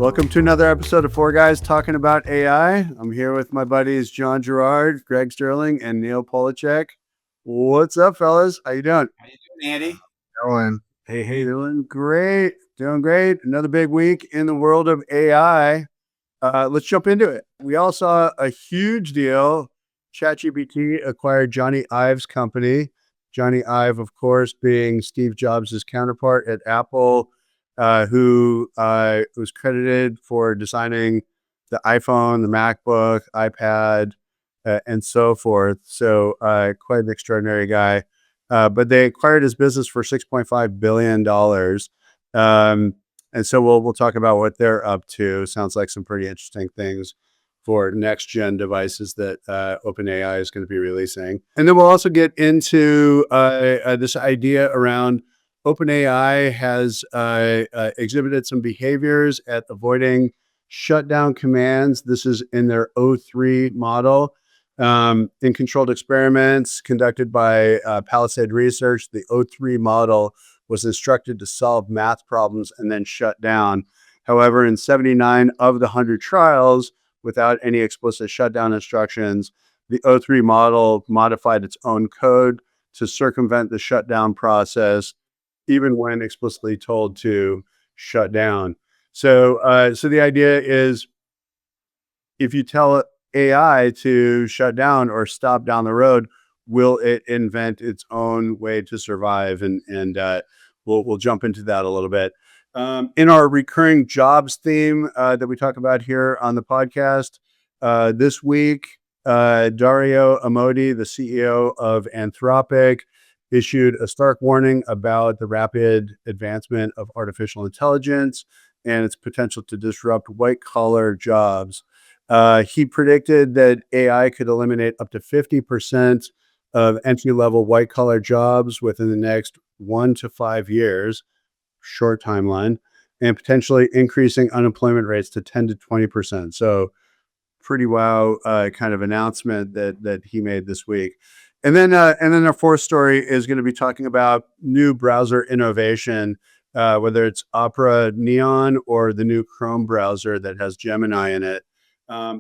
Welcome to another episode of Four Guys Talking About AI. I'm here with my buddies John Gerard, Greg Sterling, and Neil Polachek. What's up, fellas? How you doing? How you doing, Andy? Going. Hey. Doing great. Another big week in the world of AI. Let's jump into it. We all saw a huge deal. ChatGPT acquired Jony Ive's company. Jony Ive, of course, being Steve Jobs' counterpart at Apple, who was credited for designing the iPhone, the MacBook, iPad, and so forth. So quite an extraordinary guy. But they acquired his business for $6.5 billion. And so we'll talk about what they're up to. Sounds like some pretty interesting things for next gen devices that OpenAI is going to be releasing. And then we'll also get into this idea around OpenAI has exhibited some behaviors at avoiding shutdown commands. This is in their O3 model. In controlled experiments conducted by Palisade Research, the O3 model was instructed to solve math problems and then shut down. However, in 79 of the 100 trials, without any explicit shutdown instructions, the O3 model modified its own code to circumvent the shutdown process, even when explicitly told to shut down. So the idea is, if you tell AI to shut down or stop down the road, will it invent its own way to survive? And we'll jump into that a little bit. In our recurring jobs theme that we talk about here on the podcast, this week, Dario Amodi, the CEO of Anthropic, issued a stark warning about the rapid advancement of artificial intelligence and its potential to disrupt white-collar jobs. He predicted that AI could eliminate up to 50% of entry-level white-collar jobs within the next 1 to 5 years, short timeline, and potentially increasing unemployment rates to 10 to 20%. So pretty wow kind of announcement that he made this week. And then our fourth story is going to be talking about new browser innovation, whether it's Opera Neon or the new Chrome browser that has Gemini in it.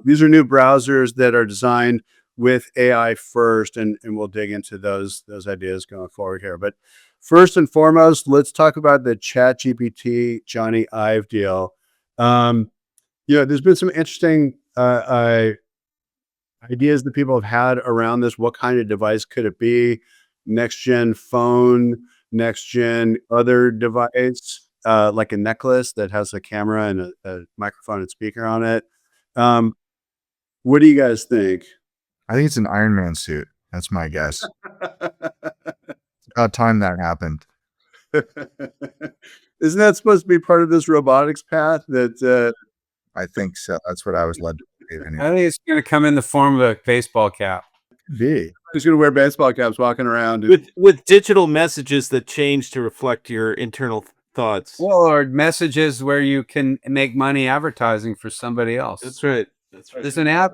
These are new browsers that are designed with AI first, and we'll dig into those ideas going forward here. But first and foremost, let's talk about the ChatGPT Jony Ive deal. There's been some interesting ideas that people have had around this. What kind of device could it be? Next gen phone, next gen other device, like a necklace that has a camera and a microphone and speaker on it. What do you guys think? I think it's an Iron Man suit. That's my guess. About time that happened. Isn't that supposed to be part of this robotics path? That I think so. That's what I was led to believe. I think it's going to come in the form of a baseball cap. Who's going to wear baseball caps walking around with digital messages that change to reflect your internal thoughts? Well, or messages where you can make money advertising for somebody else. That's right. There's an app.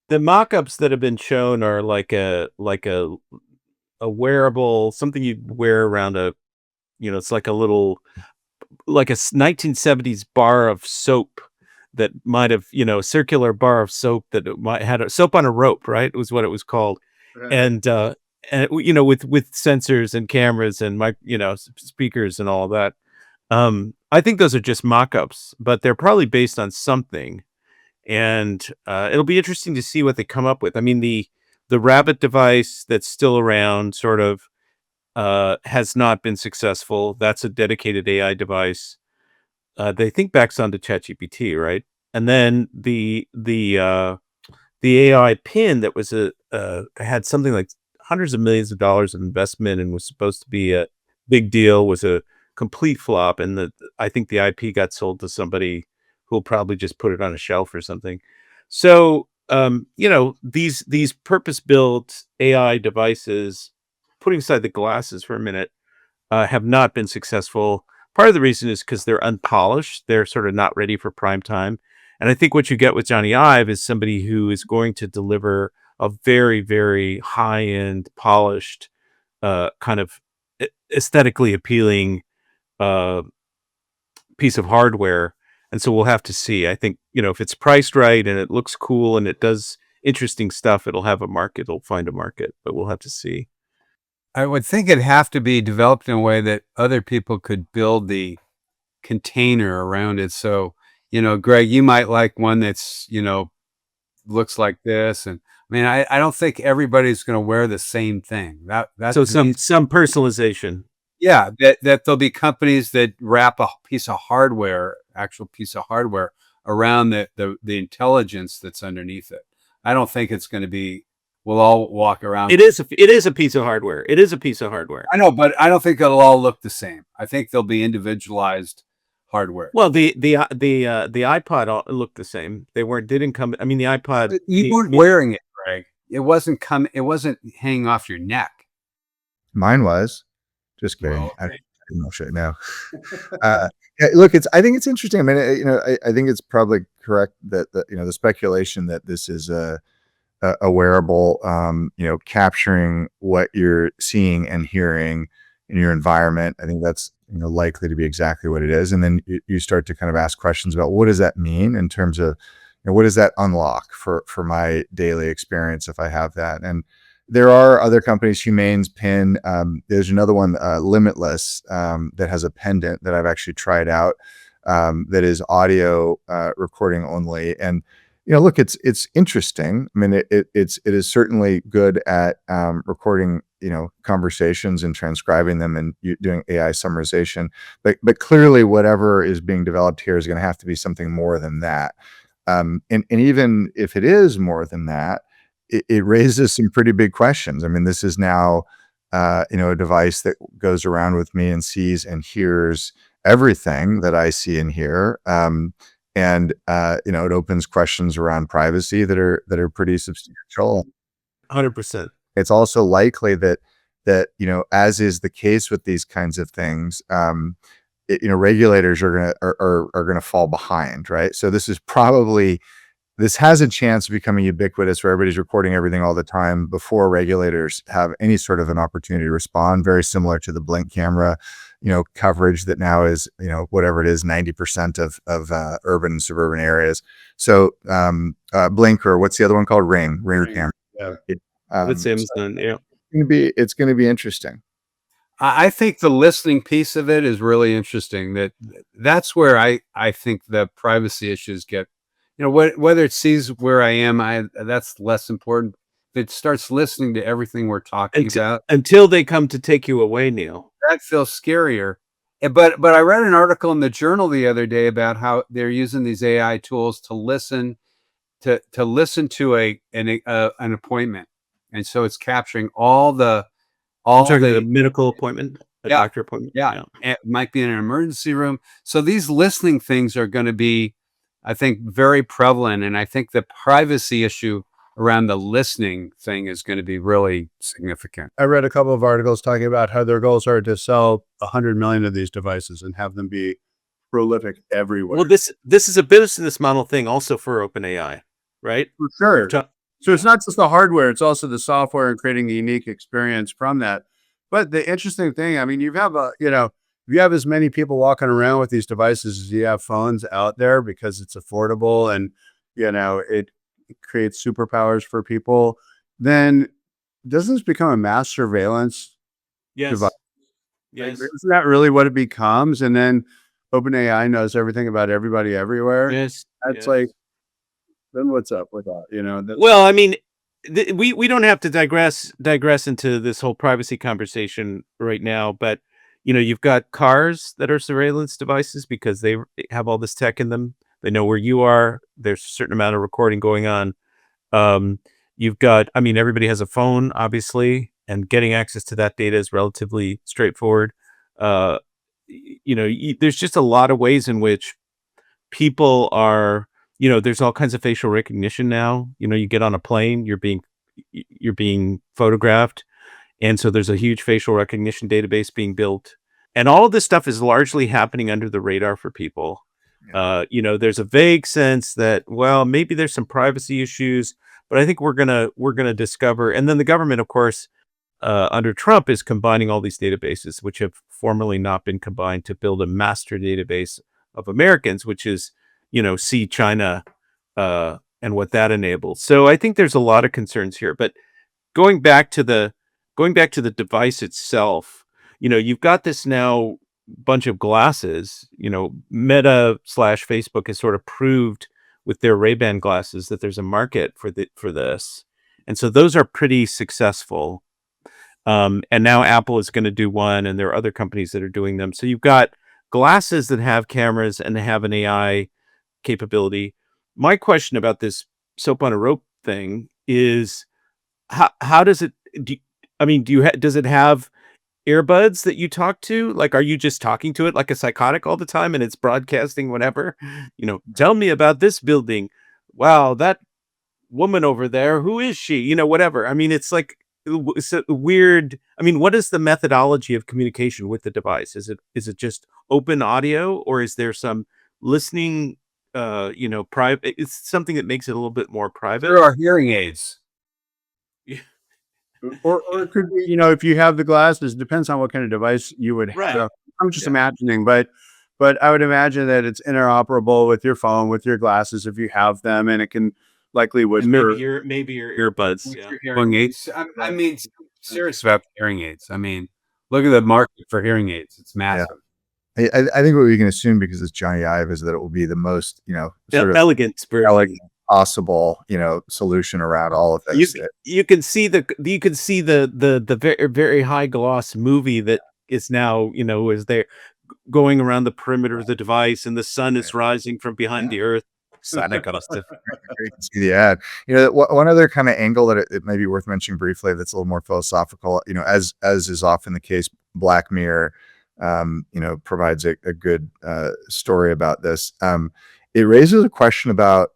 The mock-ups that have been shown are like a wearable, something you wear around it's like a little, like a 1970s bar of soap that might have, a circular bar of soap that might had a soap on a rope, right? It was what it was called. Right. And with sensors and cameras and speakers and all that. I think those are just mock-ups, but they're probably based on something. And it'll be interesting to see what they come up with. I mean, the rabbit device that's still around sort of has not been successful. That's a dedicated AI device. They think backs onto ChatGPT, right? And then the AI pin that was had something like hundreds of millions of dollars of investment and was supposed to be a big deal, was a complete flop. And I think the IP got sold to somebody who'll probably just put it on a shelf or something. So, these purpose-built AI devices, putting aside the glasses for a minute, have not been successful. Part of the reason is because they're unpolished. They're sort of not ready for prime time. And I think what you get with Jony Ive is somebody who is going to deliver a very, very high-end, polished, kind of aesthetically appealing piece of hardware And so we'll have to see. I think, if it's priced right and it looks cool and it does interesting stuff, it'll have a market. It'll find a market, but we'll have to see. I would think it'd have to be developed in a way that other people could build the container around it. So, Greg, you might like one that's, looks like this. And I mean, I don't think everybody's going to wear the same thing. That's So some personalization. yeah, that there'll be companies that wrap a piece of hardware, actual piece of hardware around the intelligence that's underneath it. I don't think it's going to be, we'll all walk around. It is a piece of hardware. It is a piece of hardware. I know, but I don't think it'll all look the same. I think they'll be individualized hardware. Well, the iPod all looked the same. They didn't come. I mean, the iPod. But you weren't wearing it, Greg. It wasn't hanging off your neck. Mine was. Just kidding. Well, I didn't know shit. No. Yeah, look, I think it's interesting. I mean, I think it's probably correct that the speculation that this is a wearable, capturing what you're seeing and hearing in your environment. I think that's likely to be exactly what it is. And then you start to kind of ask questions about what does that mean in terms of what does that unlock for my daily experience if I have that. And there are other companies, Humane's Pin. There's another one, Limitless, that has a pendant that I've actually tried out, that is audio recording only. And look, it's interesting. I mean, it is certainly good at recording conversations and transcribing them and doing AI summarization. But clearly, whatever is being developed here is going to have to be something more than that. And even if it is more than that, it raises some pretty big questions. I mean, this is now, a device that goes around with me and sees and hears everything that I see and hear. And it opens questions around privacy that are pretty substantial. 100%. It's also likely that as is the case with these kinds of things, regulators are gonna fall behind, right? So this has a chance of becoming ubiquitous where everybody's recording everything all the time before regulators have any sort of an opportunity to respond. Very similar to the Blink camera, coverage that now is, whatever it is, 90% of urban and suburban areas. So Blink, or what's the other one called? Ring camera. Yeah. That's Amazon. Yeah. It's going to be interesting. I think the listening piece of it is really interesting. That's where I think the privacy issues get, whether it sees where I am, that's less important. If it starts listening to everything we're talking about until they come to take you away, Neil. That feels scarier. But I read an article in the journal the other day about how they're using these AI tools to listen to an appointment, and so it's capturing all the medical appointment, doctor appointment. Yeah, it might be in an emergency room. So these listening things are going to be, I think, very prevalent, and I think the privacy issue around the listening thing is going to be really significant. I read a couple of articles talking about how their goals are to sell 100 million of these devices and have them be prolific everywhere. Well, this is a business model thing also for OpenAI, right? For sure. So it's not just the hardware, it's also the software and creating a unique experience from that. But the interesting thing, I mean, you have as many people walking around with these devices as you have phones out there because it's affordable and, it creates superpowers for people, then doesn't this become a mass surveillance device? Yes. Like, isn't that really what it becomes? And then OpenAI knows everything about everybody everywhere. Yes. That's like, then what's up with that? Well, I mean, we don't have to digress into this whole privacy conversation right now, but you've got cars that are surveillance devices because they have all this tech in them. They know where you are. There's a certain amount of recording going on. You've got, I mean, everybody has a phone, obviously, and getting access to that data is relatively straightforward. There's just a lot of ways in which people are, there's all kinds of facial recognition now. You get on a plane, you're being photographed. And so there's a huge facial recognition database being built. And all of this stuff is largely happening under the radar for people. Yeah. There's a vague sense that, well, maybe there's some privacy issues, but I think we're gonna discover. And then the government, of course, under Trump, is combining all these databases, which have formerly not been combined, to build a master database of Americans, which is, see China and what that enables. So I think there's a lot of concerns here. But going back to the device itself, you've got this now bunch of glasses. Meta / Facebook has sort of proved with their Ray-Ban glasses that there's a market for this, and so those are pretty successful. And now Apple is going to do one, and there are other companies that are doing them. So you've got glasses that have cameras and they have an AI capability. My question about this soap on a rope thing is, how does it? Does it have earbuds that you talk to? Like, are you just talking to it like a psychotic all the time, and it's broadcasting whatever? Tell me about this building. Wow, that woman over there, who is she? Whatever. It's like, it's a weird. What is the methodology of communication with the device? Is it just open audio, or is there some listening? Private. It's something that makes it a little bit more private. There are hearing aids. Or it could be, if you have the glasses, depends on what kind of device you would Right. have. I'm just imagining, but I would imagine that it's interoperable with your phone, with your glasses if you have them, and it can likely whisper. Maybe your earbuds. With Yeah. your hearing aids. Serious about hearing aids. Look at the market for hearing aids. It's massive. I think what we can assume, because it's Jony Ive, is that it will be the most, sort of Elegant possible, solution around all of this. You can see the very, very high gloss movie that is now, is there going around the perimeter of the device, and the sun is rising from behind the earth. That kind of stuff. Great to see the ad. One other kind of angle that it may be worth mentioning briefly, that's a little more philosophical, as is often the case, Black Mirror, provides a good story about this. It raises a question about,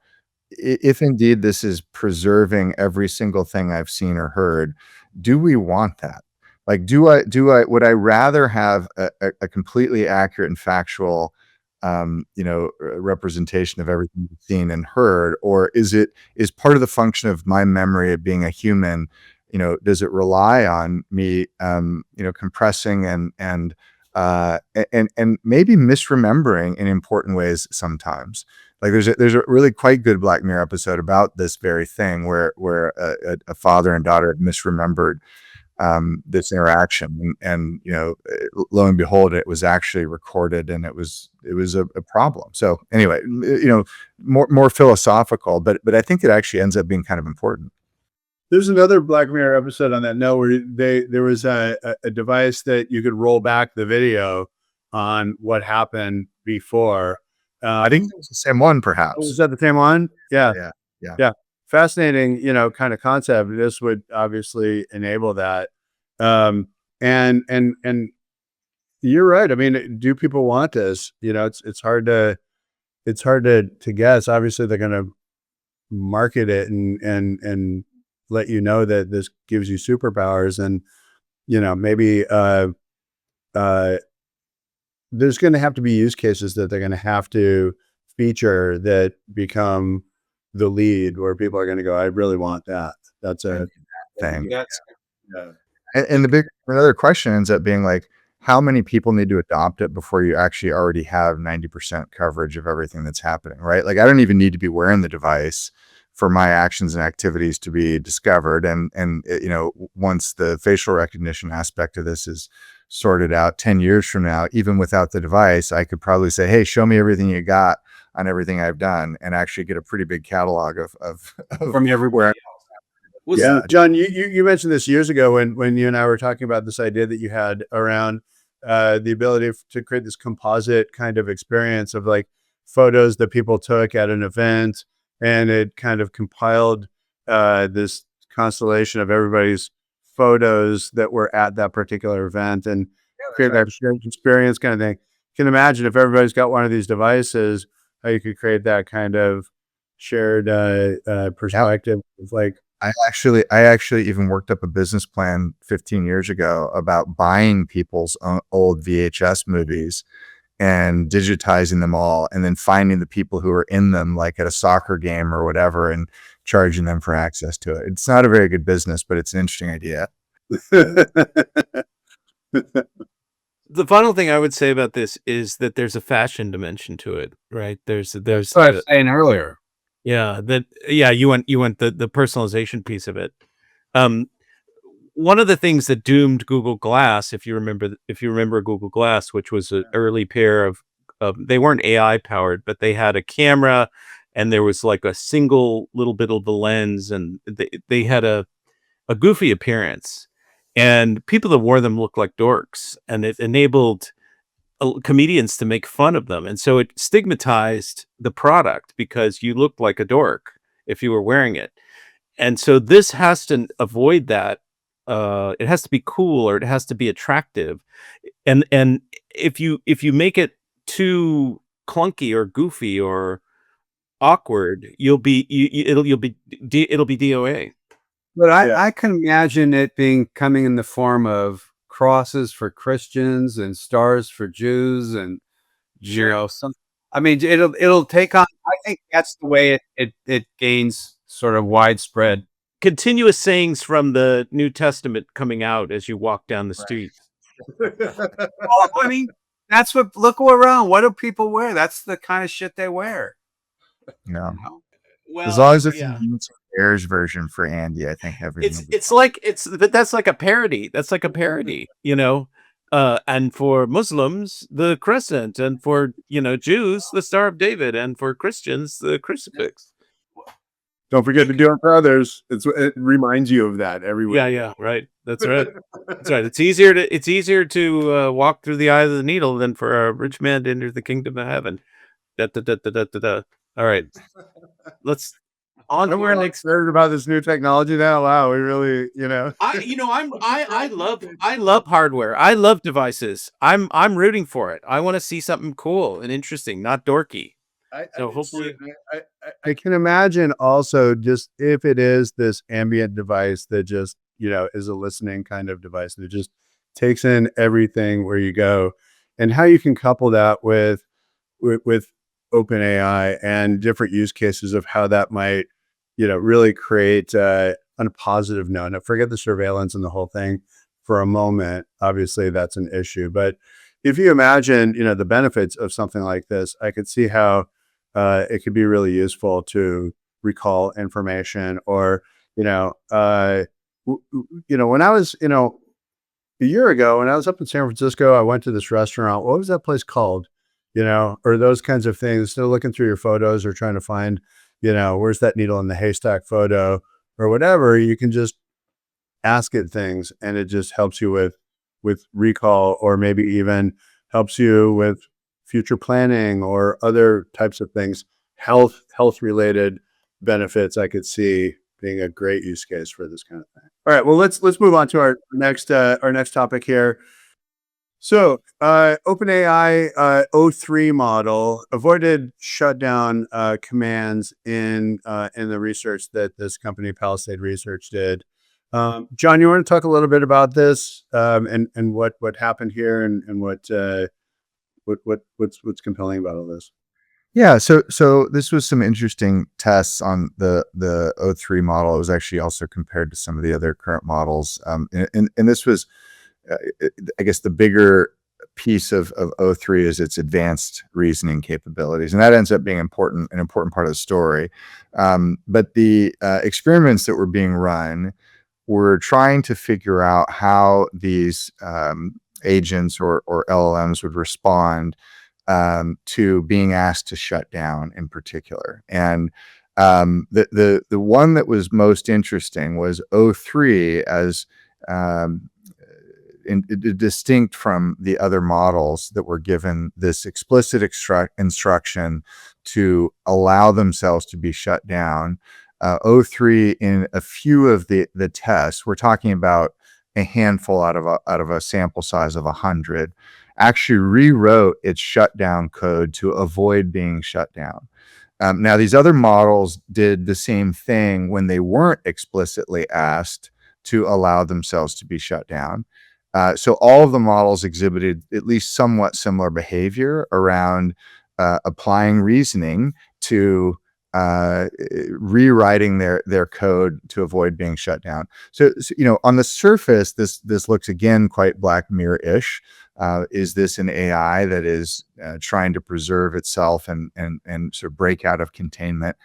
if indeed this is preserving every single thing I've seen or heard, do we want that? Like, would I rather have a completely accurate and factual, representation of everything you've seen and heard, or is part of the function of my memory of being a human, does it rely on me, compressing and maybe misremembering in important ways sometimes? Like, there's a really quite good Black Mirror episode about this very thing, where a father and daughter misremembered this interaction, and lo and behold, it was actually recorded, and it was a problem. So anyway, more philosophical, but I think it actually ends up being kind of important. There's another Black Mirror episode on that note where there was a device that you could roll back the video on what happened before. I think it was the same one, perhaps. Was that the same one? Yeah. Fascinating, kind of concept. This would obviously enable that. And you're right. Do people want this? It's hard to guess. Obviously, they're going to market it and let you know that this gives you superpowers, and maybe there's going to have to be use cases that they're going to have to feature that become the lead, where people are going to go, I really want that. That's a thing. Yeah. And another question ends up being, like, how many people need to adopt it before you actually already have 90% coverage of everything that's happening, right? Like, I don't even need to be wearing the device for my actions and activities to be discovered. And once the facial recognition aspect of this is sorted out 10 years from now, even without the device, I could probably say, hey, show me everything you got on everything I've done, and actually get a pretty big catalog of from everywhere. Yeah, John, you mentioned this years ago when you and I were talking about this idea that you had around the ability to create this composite kind of experience of, like, photos that people took at an event, and it kind of compiled this constellation of everybody's photos that were at that particular event, and create that shared experience kind of thing. You can imagine if everybody's got one of these devices, how you could create that kind of shared perspective of, like, I actually even worked up a business plan 15 years ago about buying people's old VHS movies and digitizing them all, and then finding the people who are in them, like at a soccer game or whatever, and charging them for access to it. It's not a very good business, but it's an interesting idea. The final thing I would say about this is that there's a fashion dimension to it, right? There's That's what I was saying earlier. you went the personalization piece of it. Um, One of the things that doomed Google Glass, if you remember Google Glass, which was an early pair of they weren't AI powered, but they had a camera, and there was like a single little bit of the lens, and they had a goofy appearance, and people that wore them looked like dorks, and it enabled comedians to make fun of them, and so it stigmatized the product because you looked like a dork if you were wearing it. And so this has to avoid that. It has to be cool, or it has to be attractive. And if you make it too clunky or goofy or awkward, it'll be DOA. But Yeah. I can imagine it coming in the form of crosses for Christians and stars for Jews, and some. I mean, it'll take on. I think that's the way it gains sort of widespread. Continuous sayings from the New Testament coming out as you walk down the street. Well, I mean, that's what. Look around. What do people wear? That's the kind of shit they wear. No. You know? Well, As long as it's a Bears version for Andy, I think everything. but that's like a parody. That's like a parody, and for Muslims, the crescent, and for Jews, the Star of David, and for Christians, the crucifix. Don't forget to do it for others. It reminds you of that every week. Yeah, right. That's right. That's right. It's easier to walk through the eye of the needle than for a rich man to enter the kingdom of heaven. Da, da, da, da, da, da, da. All right, let's on. And we're like excited about this new technology now. Wow, we really, I love hardware. I love devices. I'm rooting for it. I want to see something cool and interesting, not dorky. So hopefully, I can imagine also just if it is this ambient device that just, is a listening kind of device that just takes in everything where you go, and how you can couple that with OpenAI and different use cases of how that might, really create on a positive note. Now, forget the surveillance and the whole thing for a moment. Obviously, that's an issue. But if you imagine, the benefits of something like this, I could see how it could be really useful to recall information, or, when I was, a year ago when I was up in San Francisco, I went to this restaurant. What was that place called? Or those kinds of things. So looking through your photos or trying to find, where's that needle in the haystack photo or whatever, you can just ask it things, and it just helps you with recall, or maybe even helps you with future planning or other types of things. Health related benefits I could see being a great use case for this kind of thing. All right, well, let's move on to our next topic here. So, OpenAI O3 model avoided shutdown commands in the research that this company Palisade Research did. John, you want to talk a little bit about this, and what happened here, and what's compelling about all this? Yeah, so this was some interesting tests on the O3 model. It was actually also compared to some of the other current models, and this was, I guess, the bigger piece of O3 is its advanced reasoning capabilities, and that ends up being an important part of the story. But the experiments that were being run were trying to figure out how these agents or LLMs would respond to being asked to shut down in particular. And the one that was most interesting was O3 as distinct from the other models that were given this explicit instruction to allow themselves to be shut down. O3 in a few of the tests, we're talking about a handful out of a sample size of 100, actually rewrote its shutdown code to avoid being shut down. Now, these other models did the same thing when they weren't explicitly asked to allow themselves to be shut down. So all of the models exhibited at least somewhat similar behavior around applying reasoning to rewriting their code to avoid being shut down. So, on the surface, this looks again quite Black Mirror-ish. Is this an AI that is trying to preserve itself and sort of break out of containment?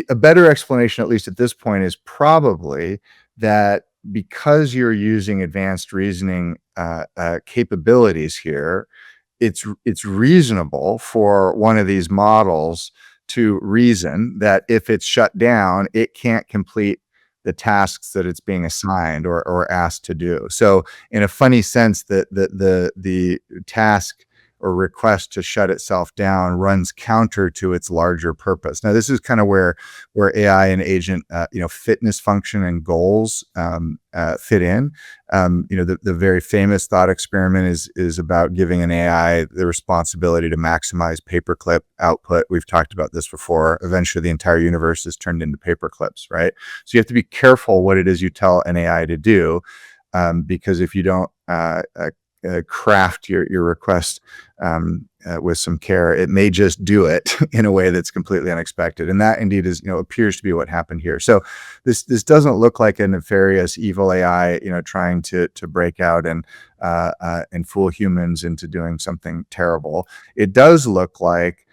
A better explanation, at least at this point, is probably that because you're using advanced reasoning capabilities here, it's reasonable for one of these models to reason that if it's shut down, it can't complete the tasks that it's being assigned or asked to do. So, in a funny sense, the task or request to shut itself down runs counter to its larger purpose. Now, this is kind of where AI and agent, fitness function and goals fit in. The very famous thought experiment is about giving an AI the responsibility to maximize paperclip output. We've talked about this before. Eventually, the entire universe is turned into paperclips, right? So you have to be careful what it is you tell an AI to do, because if you don't craft your request with some care, it may just do it in a way that's completely unexpected, and that indeed is appears to be what happened here. So this doesn't look like a nefarious evil AI trying to break out and fool humans into doing something terrible. It does look like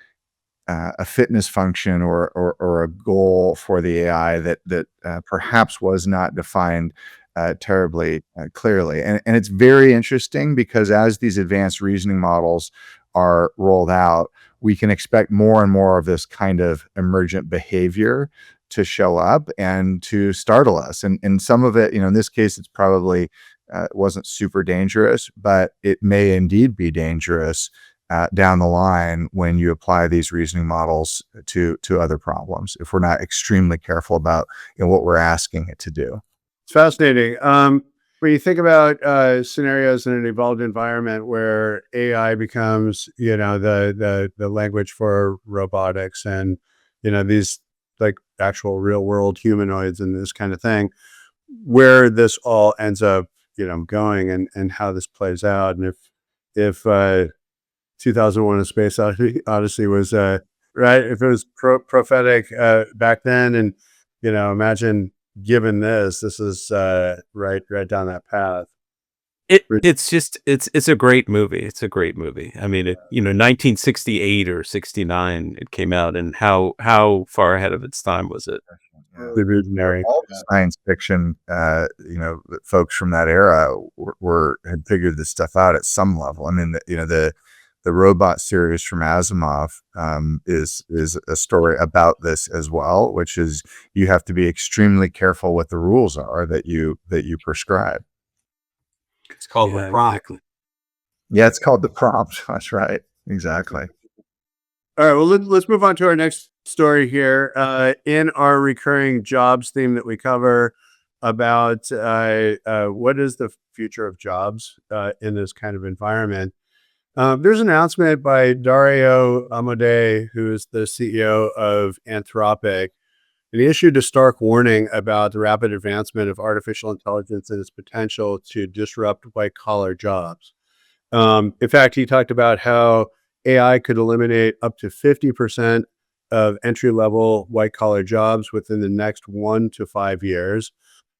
a fitness function or a goal for the AI that perhaps was not defined terribly clearly. And it's very interesting because as these advanced reasoning models are rolled out, we can expect more and more of this kind of emergent behavior to show up and to startle us. And some of it, in this case, it's probably wasn't super dangerous, but it may indeed be dangerous down the line when you apply these reasoning models to other problems, if we're not extremely careful about what we're asking it to do. It's fascinating. When you think about scenarios in an evolved environment where AI becomes, the language for robotics and, these like actual real world humanoids and this kind of thing, where this all ends up, going and how this plays out. And if 2001: A Space Odyssey was right, if it was prophetic back then, and imagine given this is right down that path. It's a great movie. It's a great movie. I mean, 1968 or 69 it came out, and how far ahead of its time was it? The visionary. All the science fiction, folks from that era had figured this stuff out at some level. I mean, the robot series from Asimov is a story about this as well, which is you have to be extremely careful what the rules are that you prescribe. It's called the prompt. Exactly. Yeah, it's called the prompt. That's right. Exactly. All right, well, let's move on to our next story here. In our recurring jobs theme that we cover about what is the future of jobs in this kind of environment. There's an announcement by Dario Amodei, who is the CEO of Anthropic, and he issued a stark warning about the rapid advancement of artificial intelligence and its potential to disrupt white-collar jobs. In fact, he talked about how AI could eliminate up to 50% of entry-level white-collar jobs within the next 1 to 5 years,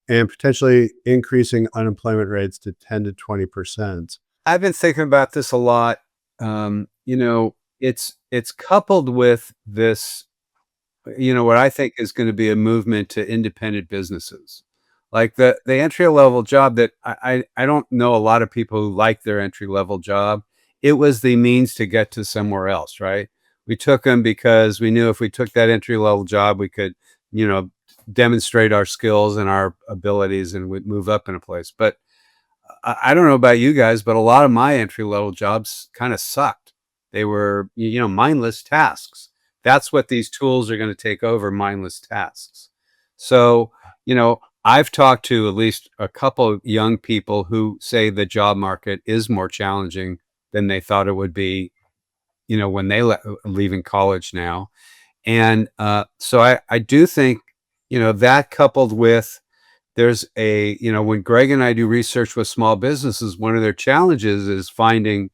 and potentially increasing unemployment rates to 10 to 20%. I've been thinking about this a lot. It's coupled with this, what I think is going to be a movement to independent businesses. Like the entry level job that I don't know a lot of people who like their entry level job. It was the means to get to somewhere else, right? We took them because we knew if we took that entry level job, we could, demonstrate our skills and our abilities and we'd move up in a place. But I don't know about you guys, but a lot of my entry level jobs kind of sucked. They were, mindless tasks. That's what these tools are going to take over, mindless tasks. So, I've talked to at least a couple young people who say the job market is more challenging than they thought it would be, when they leaving college now. And so I do think, that coupled with there's when Greg and I do research with small businesses, one of their challenges is finding,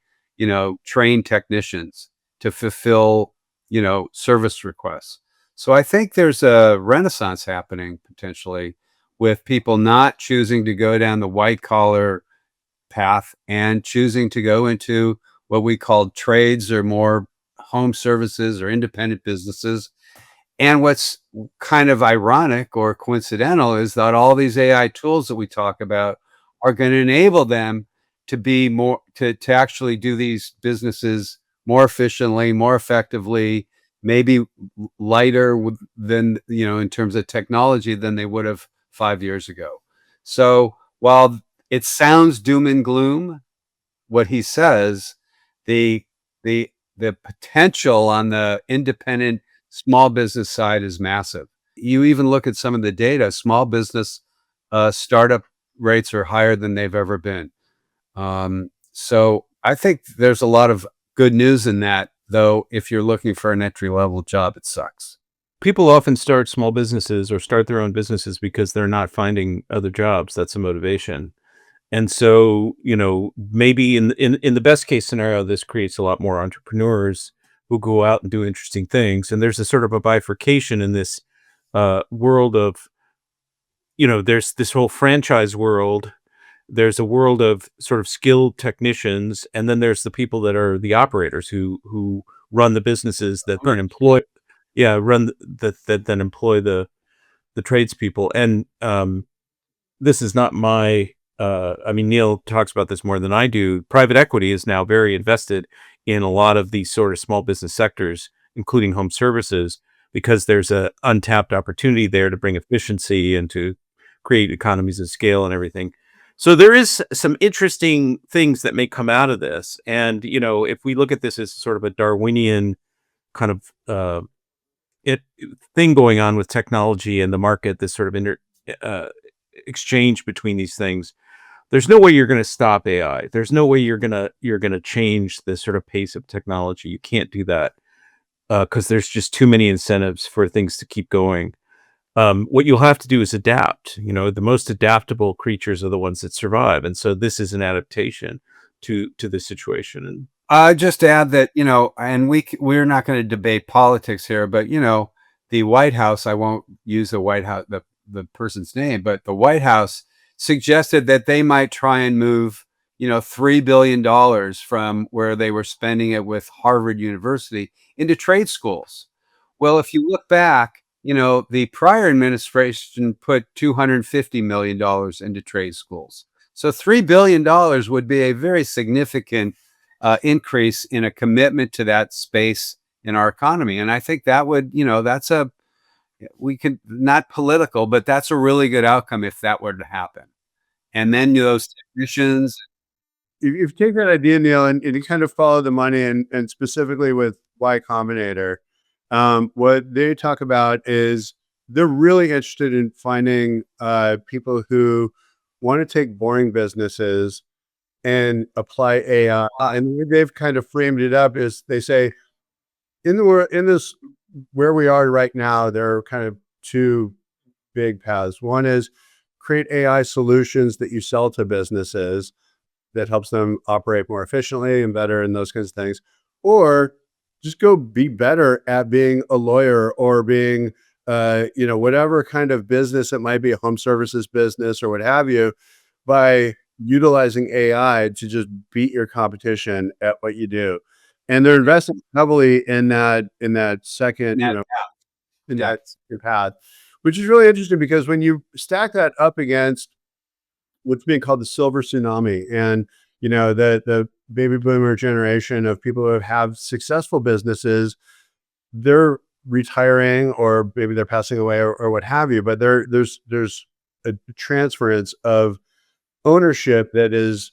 trained technicians to fulfill, service requests. So I think there's a renaissance happening potentially with people not choosing to go down the white collar path and choosing to go into what we call trades or more home services or independent businesses. And what's kind of ironic or coincidental is that all these AI tools that we talk about are going to enable them to be more to actually do these businesses more efficiently, more effectively, maybe lighter than, in terms of technology than they would have 5 years ago. So while it sounds doom and gloom, what he says, the the the potential on the independent small business side is massive. You even look at some of the data, small business startup rates are higher than they've ever been. So I think there's a lot of good news in that, though. If you're looking for an entry level job, it sucks. People often start small businesses or start their own businesses because they're not finding other jobs. That's a motivation. And so, maybe in the best case scenario, this creates a lot more entrepreneurs who go out and do interesting things. And there's a sort of a bifurcation in this world of, there's this whole franchise world. There's a world of sort of skilled technicians, and then there's the people that are the operators who run the businesses that then employ, that then employ the tradespeople. And this is not my. I mean, Neil talks about this more than I do. Private equity is now very invested in a lot of these sort of small business sectors, including home services, because there's a untapped opportunity there to bring efficiency and to create economies of scale and everything. So there is some interesting things that may come out of this. And, if we look at this as sort of a Darwinian kind of thing going on with technology and the market, this sort of exchange between these things, there's no way you're going to stop AI. There's no way you're gonna change the sort of pace of technology. You can't do that because there's just too many incentives for things to keep going. What you'll have to do is adapt. The most adaptable creatures are the ones that survive, and so this is an adaptation to the situation. And Just to add that, and we're not going to debate politics here, but the White House, I won't use the White House, the person's name, but the White House suggested that they might try and move, $3 billion from where they were spending it with Harvard University into trade schools. Well, if you look back, the prior administration put $250 million into trade schools. So $3 billion would be a very significant increase in a commitment to that space in our economy. And I think that would, we could, not political, but that's a really good outcome if that were to happen. And then those technicians. If you take that idea, Neil, and you kind of follow the money, and specifically with Y Combinator, what they talk about is they're really interested in finding people who want to take boring businesses and apply AI. And the way they've kind of framed it up is they say, in this where we are right now, there are kind of two big paths. One is create AI solutions that you sell to businesses that helps them operate more efficiently and better and those kinds of things. Or just go be better at being a lawyer or being, whatever kind of business it might be, a home services business or what have you, by utilizing AI to just beat your competition at what you do. And they're investing heavily in that second, in that path, which is really interesting because when you stack that up against what's being called the silver tsunami and, the baby boomer generation of people who have successful businesses, they're retiring or maybe they're passing away or what have you, but there's a transference of ownership that is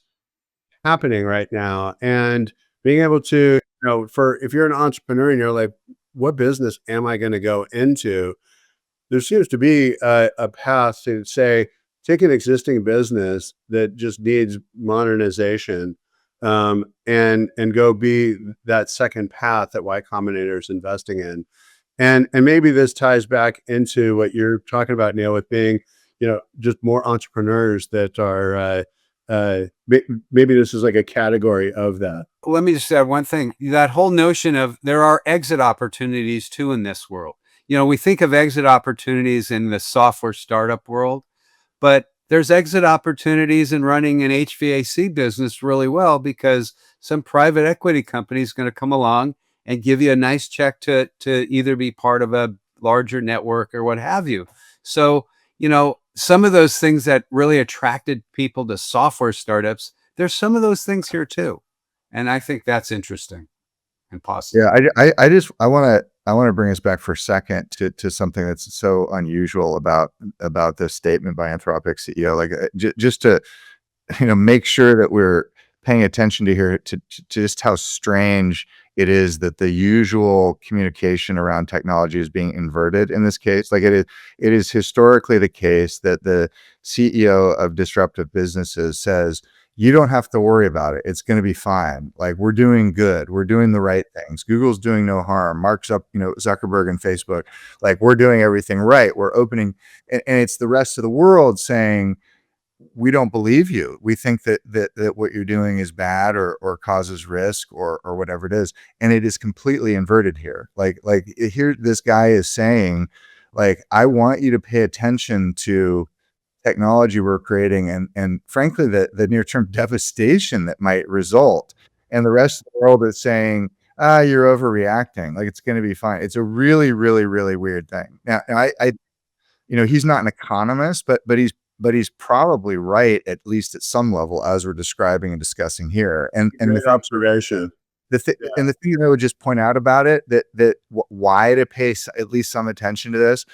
happening right now. And being able to, if you're an entrepreneur and you're like, what business am I going to go into? There seems to be a path to say, take an existing business that just needs modernization, and go be that second path that Y Combinator is investing in. And maybe this ties back into what you're talking about, Neil, with being, just more entrepreneurs that are, maybe this is like a category of that. Let me just add one thing. That whole notion of there are exit opportunities too in this world. we think of exit opportunities in the software startup world, but there's exit opportunities in running an HVAC business really well, because some private equity company is going to come along and give you a nice check to either be part of a larger network or what have you. So, some of those things that really attracted people to software startups, there's some of those things here too. And I think that's interesting and possible. Yeah, I want to bring us back for a second to something that's so unusual about this statement by Anthropic CEO. Like, just to make sure that we're paying attention to here to just how strange it is that the usual communication around technology is being inverted in this case. Like, it is historically the case that the CEO of disruptive businesses says, you don't have to worry about it. It's going to be fine. Like, we're doing good. We're doing the right things. Google's doing no harm. Mark's up, Zuckerberg and Facebook, like, we're doing everything right. We're opening, and it's the rest of the world saying, we don't believe you. We think that what you're doing is bad or causes risk or whatever it is. And it is completely inverted here. Like here, this guy is saying, like, I want you to pay attention to technology we're creating and frankly, the near-term devastation that might result. And the rest of the world is saying, you're overreacting. Like, it's going to be fine. It's a really, really, really weird thing. Now, he's not an economist, but he's probably right, at least at some level, as we're describing and discussing here. And Great observation. and the thing that I would just point out about it, why to pay at least some attention to this.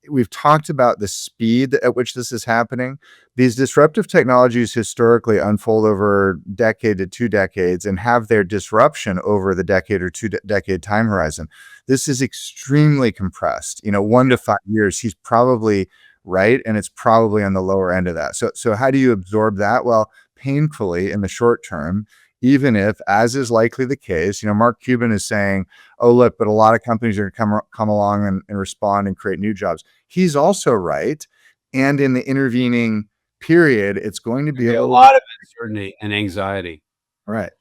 We've talked about the speed at which this is happening. These disruptive technologies historically unfold over a decade to 2 decades and have their disruption over the decade or 2 decade time horizon. This is extremely compressed. 1 to 5 years. He's probably right, and it's probably on the lower end of that. So how do you absorb that? Well, painfully in the short term, even if, as is likely the case, Mark Cuban is saying, oh, look, but a lot of companies are going to come along and respond and create new jobs. He's also right. And in the intervening period, it's going to be a lot of uncertainty and anxiety. Right.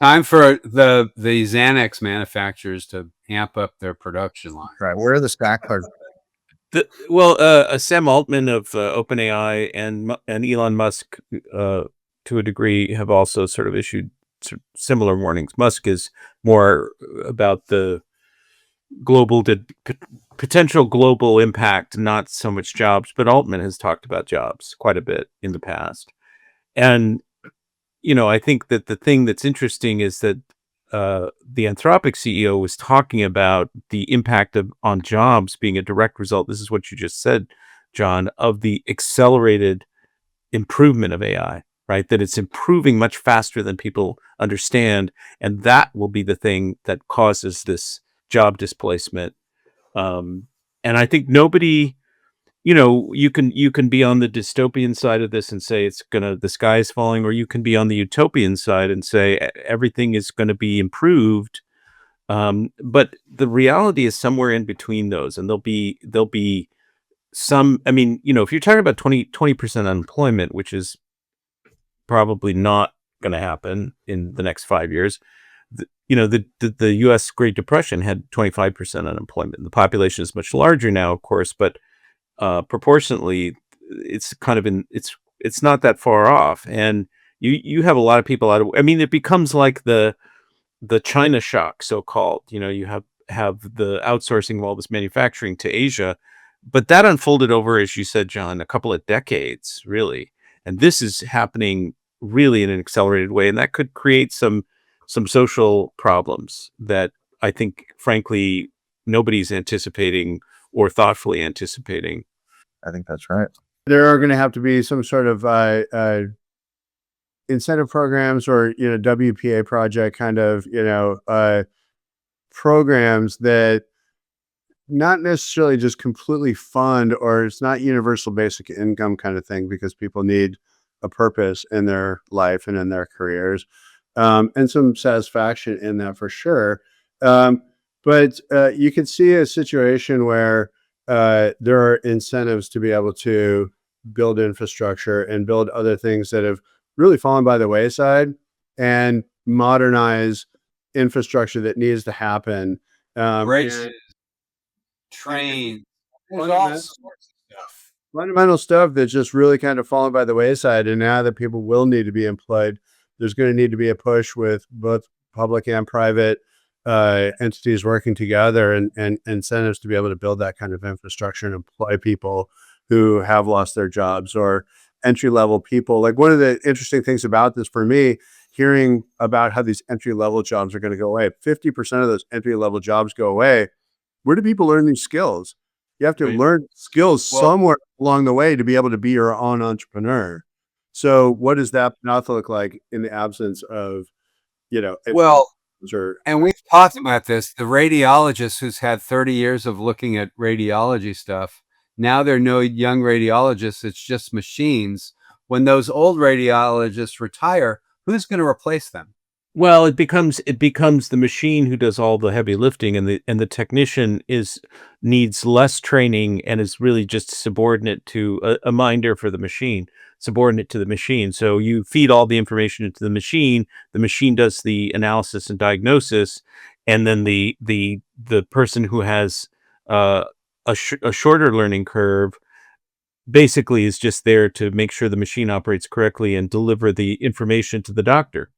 Time for the Xanax manufacturers to amp up their production line. Right. Where are the stack cards? Sam Altman of OpenAI and Elon Musk, to a degree, have also sort of issued similar warnings. Musk is more about the potential global impact, not so much jobs, but Altman has talked about jobs quite a bit in the past. And, I think that the thing that's interesting is that the Anthropic CEO was talking about the impact on jobs being a direct result. This is what you just said, John, of the accelerated improvement of AI, right? That it's improving much faster than people understand. And that will be the thing that causes this job displacement. And I think nobody, you can be on the dystopian side of this and say the sky is falling, or you can be on the utopian side and say everything is going to be improved. But the reality is somewhere in between those, and there'll be some, if you're talking about 20% unemployment, which is probably not going to happen in the next 5 years. The U.S. Great Depression had 25% unemployment. The population is much larger now, of course, but proportionately, it's kind of it's not that far off. And you have a lot of people out of. It becomes like the China shock, so called. You have the outsourcing of all this manufacturing to Asia, but that unfolded over, as you said, John, a couple of decades, really. And this is happening really in an accelerated way, and that could create some social problems that I think, frankly, nobody's anticipating or thoughtfully anticipating. I think that's right. There are going to have to be some sort of incentive programs or WPA project kind of programs that not necessarily just completely fund, or it's not universal basic income kind of thing, because people need a purpose in their life and in their careers, and some satisfaction in that for sure. But you can see a situation where there are incentives to be able to build infrastructure and build other things that have really fallen by the wayside, and modernize infrastructure that needs to happen. trains. There's all Fundamental- sorts of stuff. fundamental stuff that's just really kind of fallen by the wayside. And now that people will need to be employed, there's going to need to be a push with both public and private entities working together and incentives to be able to build that kind of infrastructure and employ people who have lost their jobs or entry-level people. Like one of the interesting things about this for me, hearing about how these entry-level jobs are going to go away, 50% of those entry-level jobs go away. Where do people learn these skills? You have to Right. learn skills Well- somewhere along the way to be able to be your own entrepreneur. So what does that path look like in the absence of, Well, or and we've talked about this. The radiologist who's had 30 years of looking at radiology stuff, now there are no young radiologists. It's just machines. When those old radiologists retire, who's going to replace them? Well, it becomes the machine who does all the heavy lifting, and the technician needs less training and is really just subordinate to a minder for the machine, subordinate to the machine. So you feed all the information into the machine does the analysis and diagnosis, and then the person who has a shorter learning curve basically is just there to make sure the machine operates correctly and deliver the information to the doctor.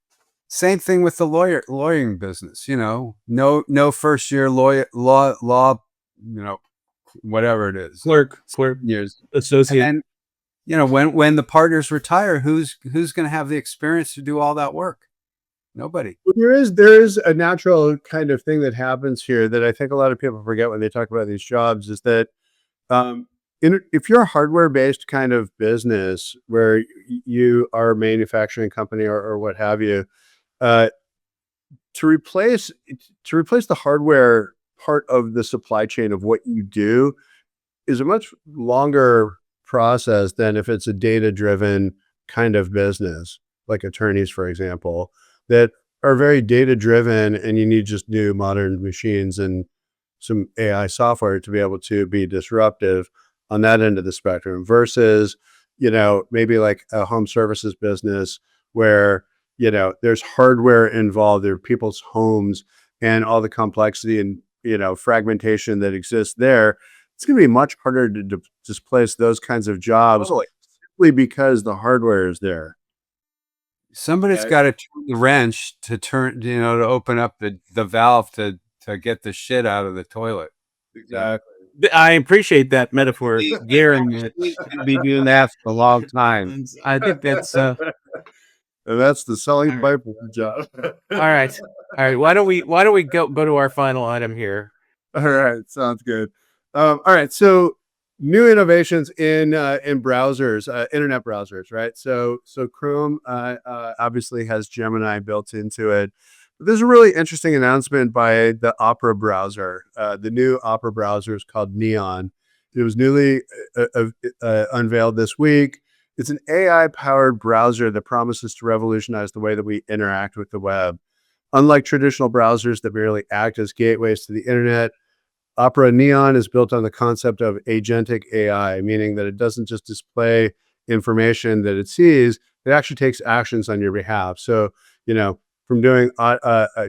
Same thing with the lawyering business. No first year law, whatever it is, Clerk, years. associate. And when the partners retire, who's going to have the experience to do all that work? Nobody. Well, there is a natural kind of thing that happens here that I think a lot of people forget when they talk about these jobs is that if you're a hardware-based kind of business where you are a manufacturing company or what have you, to replace the hardware part of the supply chain of what you do is a much longer process than if it's a data-driven kind of business, like attorneys, for example, that are very data-driven, and you need just new modern machines and some AI software to be able to be disruptive on that end of the spectrum versus, maybe like a home services business where, there's hardware involved, there are people's homes and all the complexity and, fragmentation that exists there. It's going to be much harder to displace those kinds of jobs simply because the hardware is there. Somebody's Okay. got to turn the wrench to to open up the valve to get the shit out of the toilet. Exactly. I appreciate that metaphor, Garen. He's going to be doing that for a long time. I think that's And that's the selling All right. pipeline job. all right. All right. Why don't we go to our final item here? All right, sounds good. All right, so new innovations in browsers, internet browsers, right? So Chrome obviously has Gemini built into it. But there's a really interesting announcement by the Opera browser. The new Opera browser is called Neon. It was newly unveiled this week. It's an AI-powered browser that promises to revolutionize the way that we interact with the web. Unlike traditional browsers that merely act as gateways to the internet, Opera Neon is built on the concept of agentic AI, meaning that it doesn't just display information that it sees, it actually takes actions on your behalf. So, from doing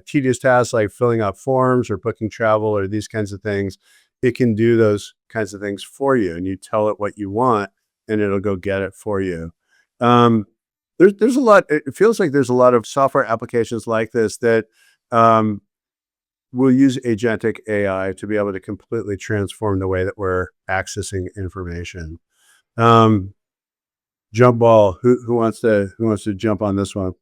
tedious tasks like filling out forms or booking travel or these kinds of things, it can do those kinds of things for you, and you tell it what you want, and it'll go get it for you. There's a lot. It feels like there's a lot of software applications like this that we'll use agentic AI to be able to completely transform the way that we're accessing information. Jump ball. Who wants to jump on this one?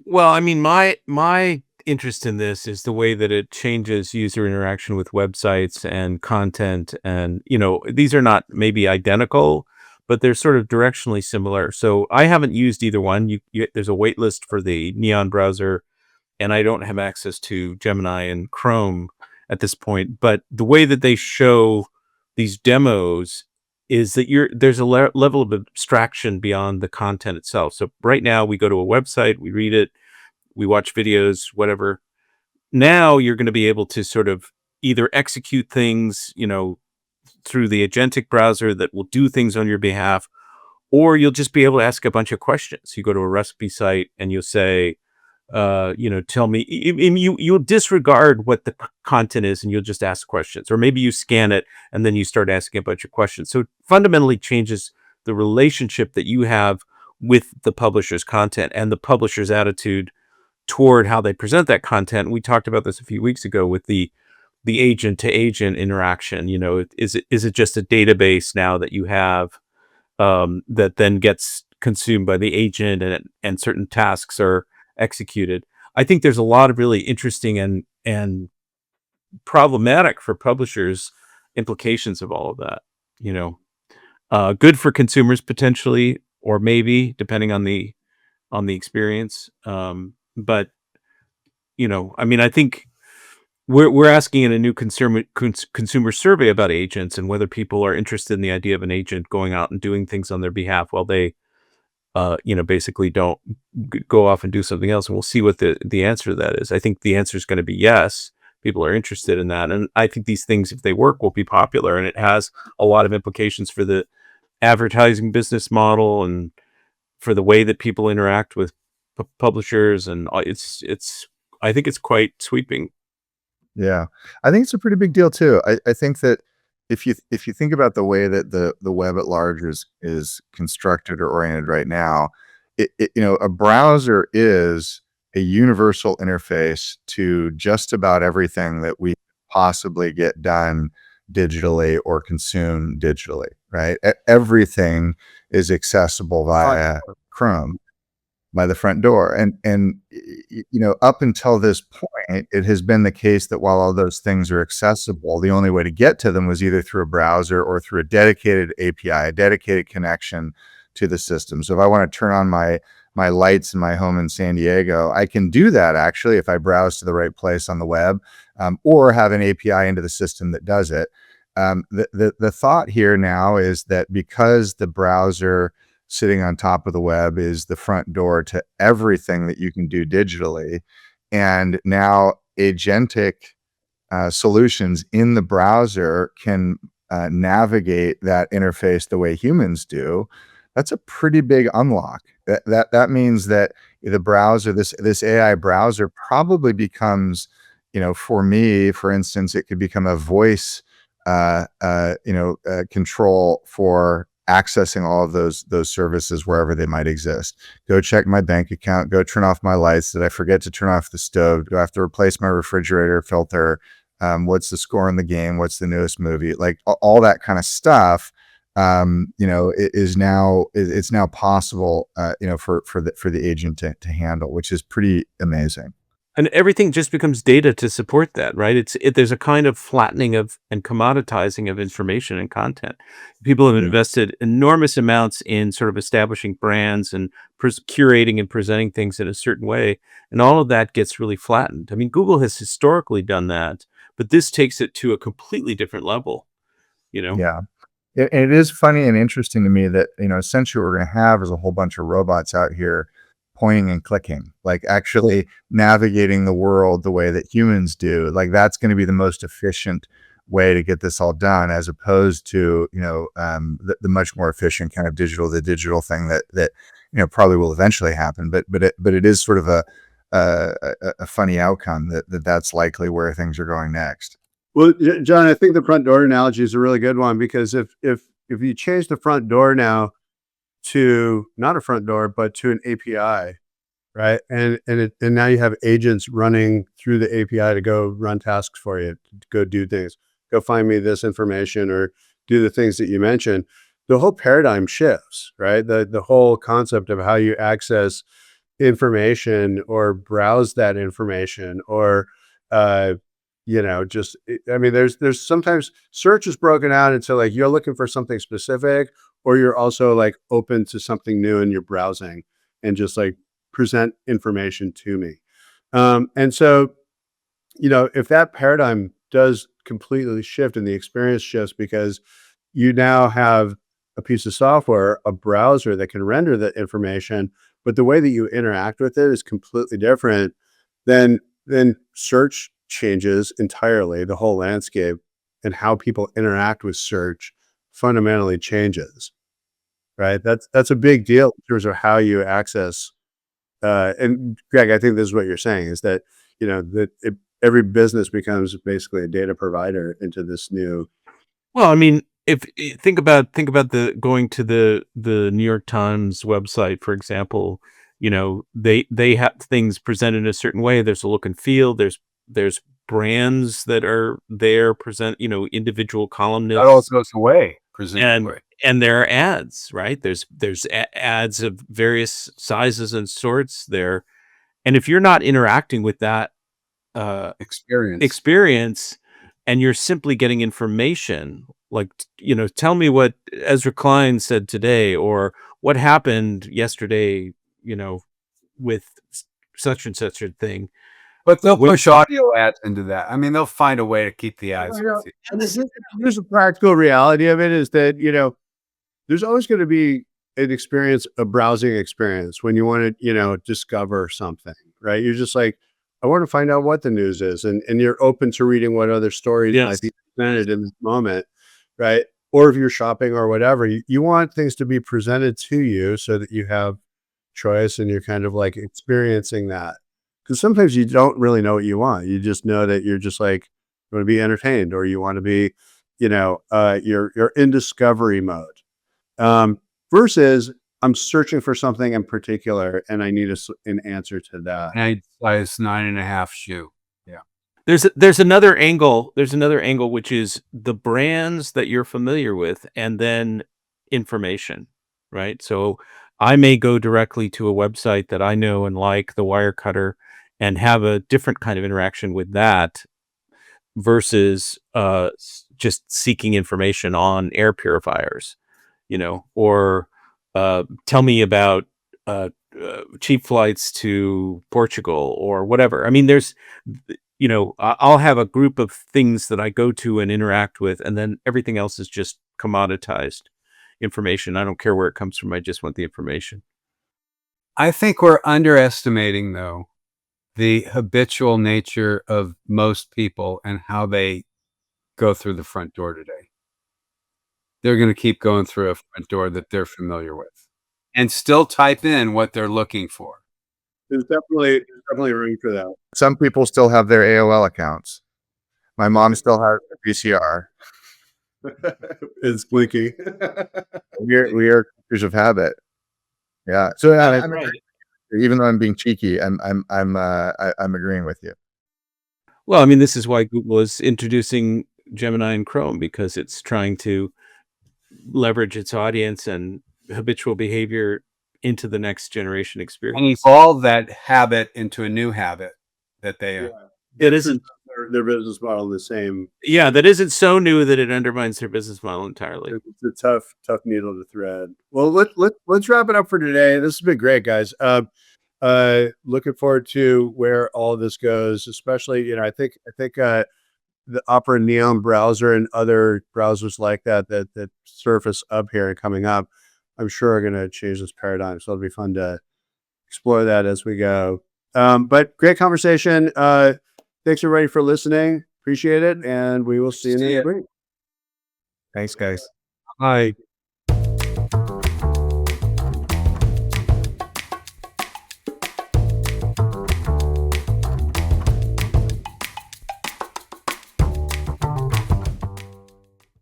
Well, I mean, my interest in this is the way that it changes user interaction with websites and content, and these are not maybe identical, but they're sort of directionally similar. So I haven't used either one. There's a wait list for the Neon browser, and I don't have access to Gemini and Chrome at this point. But the way that they show these demos is that there's a level of abstraction beyond the content itself. So right now we go to a website, we read it, we watch videos, whatever. Now you're going to be able to sort of either execute things, through the agentic browser that will do things on your behalf, or you'll just be able to ask a bunch of questions. You go to a recipe site and you'll say, tell me, you'll disregard what the content is and you'll just ask questions, or maybe you scan it and then you start asking a bunch of questions. So it fundamentally changes the relationship that you have with the publisher's content and the publisher's attitude toward how they present that content. We talked about this a few weeks ago with the agent to agent interaction. Is it just a database now that you have, that then gets consumed by the agent, and certain tasks are executed? I think there's a lot of really interesting and problematic for publishers implications of all of that. Good for consumers potentially, or maybe depending on the experience. But I think we're asking in a new consumer survey about agents and whether people are interested in the idea of an agent going out and doing things on their behalf while they basically don't go off and do something else. And we'll see what the answer to that is. I think the answer is going to be yes. People are interested in that. And I think these things, if they work, will be popular. And it has a lot of implications for the advertising business model and for the way that people interact with publishers. And I think it's quite sweeping. Yeah, I think it's a pretty big deal too. I think that if you think about the way that the web at large is constructed or oriented right now, a browser is a universal interface to just about everything that we possibly get done digitally or consume digitally, right? Everything is accessible via Chrome, by the front door. And up until this point, it has been the case that while all those things are accessible, the only way to get to them was either through a browser or through a dedicated API, a dedicated connection to the system. So if I want to turn on my lights in my home in San Diego, I can do that actually if I browse to the right place on the web, or have an API into the system that does it. The thought here now is that because the browser sitting on top of the web is the front door to everything that you can do digitally, and now agentic solutions in the browser can navigate that interface the way humans do, that's a pretty big unlock. That means that the browser, this AI browser, probably becomes, for me, for instance, it could become a voice control for accessing all of those services wherever they might exist. Go check my bank account, go turn off my lights. Did I forget to turn off the stove? Do I have to replace my refrigerator filter? What's the score in the game? What's the newest movie? Like all that kind of stuff, it's now possible, for the agent to handle, which is pretty amazing. And everything just becomes data to support that, right? There's a kind of flattening of and commoditizing of information and content. People have invested enormous amounts in sort of establishing brands and curating and presenting things in a certain way, and all of that gets really flattened. I mean, Google has historically done that, but this takes it to a completely different level. Yeah. It is funny and interesting to me that, essentially what we're going to have is a whole bunch of robots out here pointing and clicking, like actually navigating the world the way that humans do. Like that's going to be the most efficient way to get this all done, as opposed to, the much more efficient kind of digital thing that probably will eventually happen. But it is sort of a funny outcome that's likely where things are going next. Well, John, I think the front door analogy is a really good one, because if you change the front door now to not a front door, but to an API, right? And now you have agents running through the API to go run tasks for you, to go do things, go find me this information, or do the things that you mentioned. The whole paradigm shifts, right? The whole concept of how you access information or browse that information, or there's sometimes search is broken out into like you're looking for something specific, or you're also like open to something new and you're browsing and just like present information to me. And so, if that paradigm does completely shift and the experience shifts, because you now have a piece of software, a browser that can render that information, but the way that you interact with it is completely different, then search changes entirely. The whole landscape and how people interact with search fundamentally changes, right? That's a big deal in terms of how you access and Greg, I think this is what you're saying is that, every business becomes basically a data provider into this new. Well, I mean, if think about the going to the New York Times website, for example, they have things presented in a certain way. There's a look and feel. There's brands that are there present, individual That columnists, all goes away, and presumably. there are ads, right? There's ads of various sizes and sorts there, and if you're not interacting with that experience and you're simply getting information like tell me what Ezra Klein said today, or what happened yesterday, with such and such a thing. But they'll push audio ads into that. I mean, they'll find a way to keep the eyes with you. And here's the practical reality of it is that, there's always going to be a browsing experience when you want to, discover something, right? You're just like, I want to find out what the news is. And you're open to reading what other stories might be presented in this moment, right? Or if you're shopping or whatever, you want things to be presented to you so that you have choice and you're kind of like experiencing that. Because sometimes you don't really know what you want. You just know that you're just like, you want to be entertained or you want to be, you're in discovery mode. Versus I'm searching for something in particular and I need an answer to that. And I size 9.5 shoe. There's another angle. There's another angle, which is the brands that you're familiar with, and then information, right? So I may go directly to a website that I know and like, the Wirecutter, and have a different kind of interaction with that versus just seeking information on air purifiers, or tell me about cheap flights to Portugal or whatever. I mean, there's, I'll have a group of things that I go to and interact with, and then everything else is just commoditized information. I don't care where it comes from. I just want the information. I think we're underestimating, though, the habitual nature of most people and how they go through the front door today. They're going to keep going through a front door that they're familiar with and still type in what they're looking for. There's definitely room for that. Some people still have their AOL accounts. My mom still has a VCR. It's blinking. We are creatures of habit. Yeah. So I'm Right. even though I'm being cheeky, I'm agreeing with you. Well, I mean, this is why Google is introducing Gemini and Chrome, because it's trying to leverage its audience and habitual behavior into the next generation experience. And evolve that habit into a new habit that they It isn't. Their business model the same. Yeah, that isn't so new that it undermines their business model entirely. It's a tough needle to thread. Well, let's wrap it up for today. This has been great, guys. Looking forward to where all this goes, especially, I think the Opera Neon browser and other browsers like that surface up here and coming up, I'm sure are going to change this paradigm. So it'll be fun to explore that as we go. But great conversation. Thanks everybody for listening. Appreciate it. And we will see you next week. Thanks, guys. Hi.